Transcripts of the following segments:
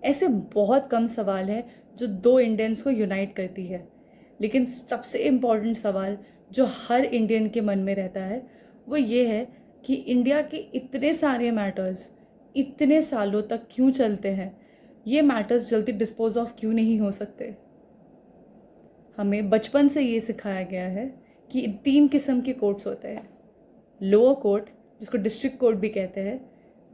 ऐसे बहुत कम सवाल है जो दो इंडियंस को यूनाइट करती है, लेकिन सबसे इम्पॉर्टेंट सवाल जो हर इंडियन के मन में रहता है वो ये है कि इंडिया के इतने सारे मैटर्स इतने सालों तक क्यों चलते हैं। ये मैटर्स जल्दी डिस्पोज ऑफ क्यों नहीं हो सकते। हमें बचपन से ये सिखाया गया है कि तीन किस्म के कोर्ट्स होते हैं। लोअर कोर्ट, जिसको डिस्ट्रिक्ट कोर्ट भी कहते हैं,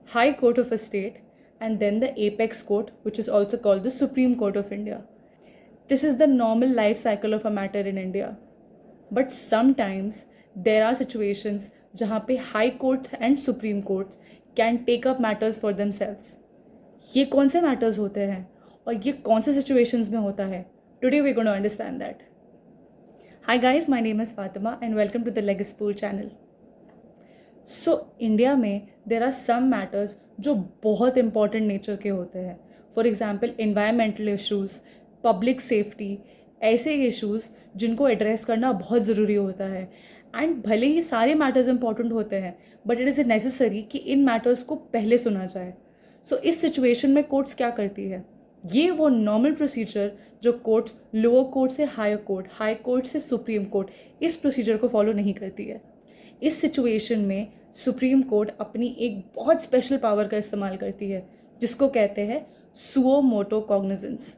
high court of a state, and then the apex court, which is also called the Supreme Court of India. This is the normal life cycle of a matter in India. But sometimes there are situations जहाँ पे high court and supreme courts can take up matters for themselves. ये कौन से matters होते हैं और ये कौन से situations में होता है? Today we're going to understand that. Hi guys, my name is Fatima and welcome to the Legispool channel. So India में देर आर सम मैटर्स जो बहुत इंपॉर्टेंट नेचर के होते हैं। For example environmental issues, public safety, ऐसे issues जिनको address करना बहुत ज़रूरी होता है। एंड भले ही सारे मैटर्स इंपॉर्टेंट होते हैं, बट इट इज़ नेसेसरी कि इन मैटर्स को पहले सुना जाए। सो इस सिचुएशन में कोर्ट्स क्या करती है, ये वो नॉर्मल प्रोसीजर जो कोर्ट्स लोअर कोर्ट से हायर कोर्ट, हाई कोर्ट से सुप्रीम कोर्ट, इस प्रोसीजर को फॉलो नहीं करती है। इस सिचुएशन में सुप्रीम कोर्ट अपनी एक बहुत स्पेशल पावर का इस्तेमाल करती है जिसको कहते हैं suo motu cognizance.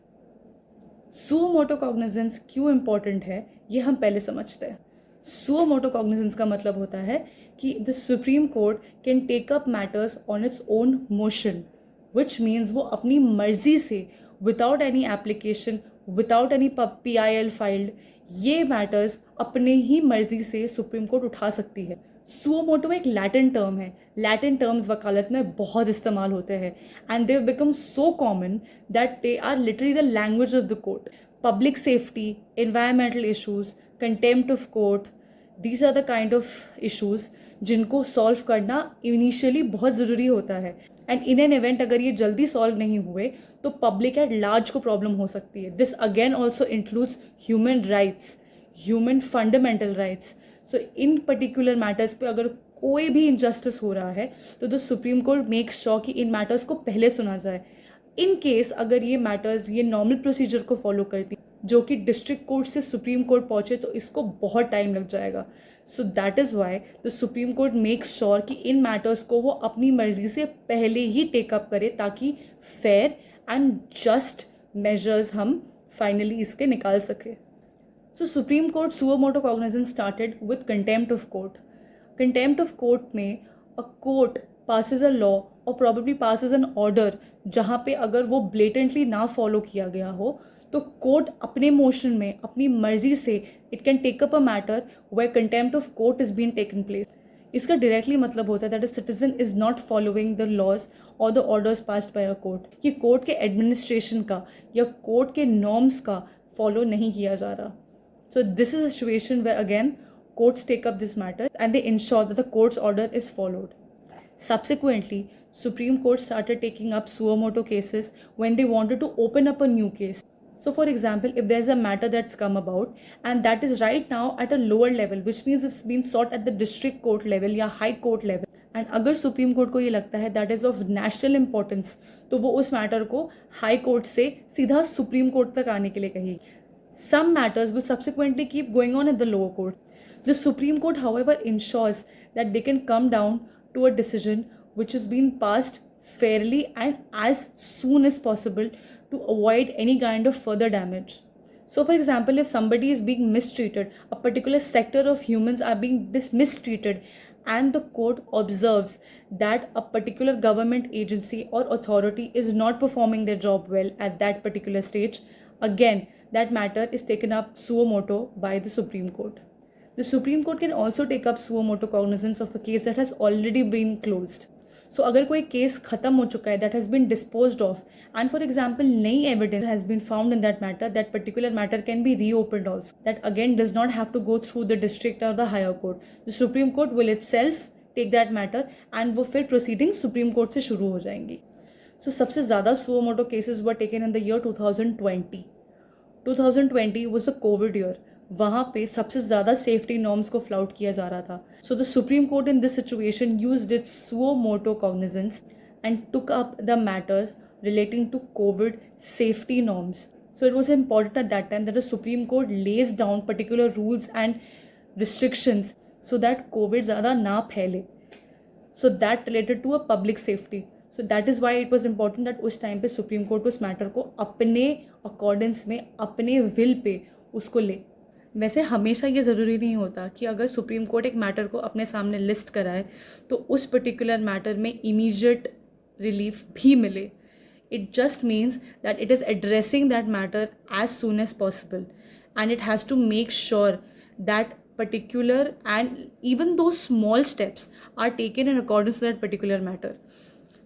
Suo motu cognizance क्यों इम्पॉर्टेंट है ये हम पहले समझते हैं। सुओ मोटो कॉग्निजेंस का मतलब होता है कि the supreme court can take up matters on its own motion, which means वो अपनी मर्जी से without any application, without any PIL filed, ये मैटर्स अपने ही मर्जी से सुप्रीम कोर्ट उठा सकती है। सुओ मोटो एक लैटिन टर्म है। लैटिन टर्म्स वकालत में बहुत इस्तेमाल होते हैं and they become so common that they are literally the language of the court. Public safety, environmental issues, contempt of court, these are the kind of issues जिनको solve करना initially बहुत ज़रूरी होता है। एंड इन एन इवेंट अगर ये जल्दी solve नहीं हुए तो पब्लिक एट लार्ज को प्रॉब्लम हो सकती है। This again also includes human rights, human fundamental rights. So in particular matters पे अगर कोई भी इनजस्टिस हो रहा है तो the supreme court make sure कि इन मैटर्स को पहले सुना जाए। इन केस अगर ये मैटर्स ये नॉर्मल प्रोसीजर को फॉलो करती जो कि डिस्ट्रिक्ट कोर्ट से सुप्रीम कोर्ट पहुंचे तो इसको बहुत टाइम लग जाएगा। So that is why the supreme court makes sure कि इन मैटर्स को वो अपनी मर्जी से पहले ही टेकअप करे ताकि फेयर एंड जस्ट मेजर्स हम फाइनली इसके निकाल सके। So Supreme Court suo moto cognizance started with contempt of court. Contempt of court में a court passes a law or probably passes an order जहाँ पे अगर वो blatantly ना follow किया गया हो तो court अपने motion में अपनी मर्जी से it can take up a matter where contempt of court is being taken place. इसका डायरेक्टली मतलब होता है that a citizen is not following the laws और the orders passed by a court, कि कोर्ट के एडमिनिस्ट्रेशन का या court के नॉर्म्स का फॉलो नहीं किया जा रहा। So this is a situation where again courts take up this matter and they ensure that the court's order is followed. Subsequently, Supreme Court started taking up suo moto cases when they wanted to open up a new case. So for example, if there's a matter that's come about and that is right now at a lower level, which means it's been sought at the district court level या high court level, and अगर supreme court को ये लगता है that is of national importance तो वो उस matter को हाई कोर्ट से सीधा सुप्रीम कोर्ट तक आने के लिए कहेगी। Some matters will subsequently keep going on at the lower court. The Supreme Court, however, ensures that they can come down to a decision which has been passed fairly and as soon as possible to avoid any kind of further damage. So, for example, if somebody is being mistreated, a particular sector of humans are being mistreated, and the court observes that a particular government agency or authority is not performing their job well at that particular stage, again, that matter is taken up suo moto by the Supreme Court. The Supreme Court can also take up suo moto cognizance of a case that has already been closed. So अगर कोई case खत्म हो चुका है, that has been disposed of, and for example नई evidence has been found in that matter, that particular matter can be reopened also. That again does not have to go through the district or the higher court. The Supreme Court will itself take that matter and वो फिर proceedings Supreme Court से शुरू हो जाएंगी. So सबसे ज़्यादा suo moto cases were taken in the year 2020. 2020 was the COVID year. वहाँ पे सबसे ज़्यादा सेफ्टी नॉर्म्स को फ्लाउट किया जा रहा था. So the supreme court in this situation used it's suo motu cognizance and took up the matters relating to COVID safety norms. So it was important at that time that the Supreme Court lays down particular rules and restrictions so that COVID ज़्यादा ना फैले. So that related to a public safety. So that is why it was important that उस time पे Supreme Court उस matter को अपने accordance में अपने will पे उसको ले. वैसे हमेशा ये ज़रूरी नहीं होता कि अगर सुप्रीम कोर्ट एक मैटर को अपने सामने लिस्ट कराए तो उस पर्टिकुलर मैटर में इमीडिएट रिलीफ भी मिले. It just means that it is addressing that matter as soon as possible and it has to make sure that particular and even those small steps are taken in accordance to that particular matter.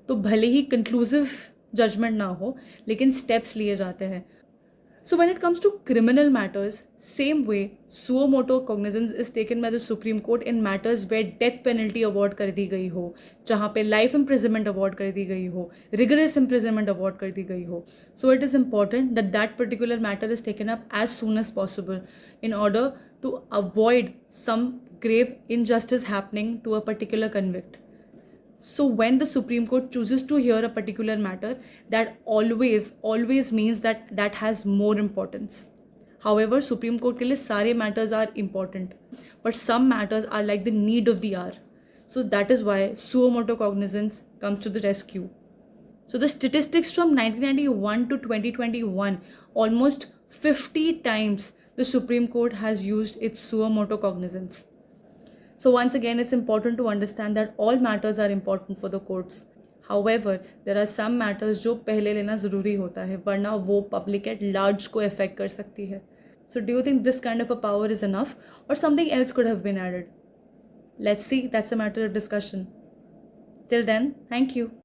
तो भले ही conclusive judgment ना हो लेकिन steps लिए जाते हैं. So when it comes to criminal matters, same way, suo motu cognizance is taken by the Supreme Court in matters where death penalty award कर दी गई हो, जहाँ पे life imprisonment award कर दी गई हो, rigorous imprisonment award कर दी गई हो. So it is important that that particular matter is taken up as soon as possible in order to avoid some grave injustice happening to a particular convict. So when the Supreme Court chooses to hear a particular matter, that always means that that has more importance. However, Supreme Court के लिए सारे matters are important, but some matters are like the need of the hour. So that is why suo motu cognizance comes to the rescue. So the statistics from 1991 to 2021, almost 50 times the Supreme Court has used its suo motu cognizance. So once again, it's important to understand that all matters are important for the courts. However, there are some matters जो पहले लेना ज़रूरी होता है वरना वो public at large को affect कर सकती है. So do you think this kind of a power is enough or something else could have been added? Let's see, that's a matter of discussion. Till then, thank you.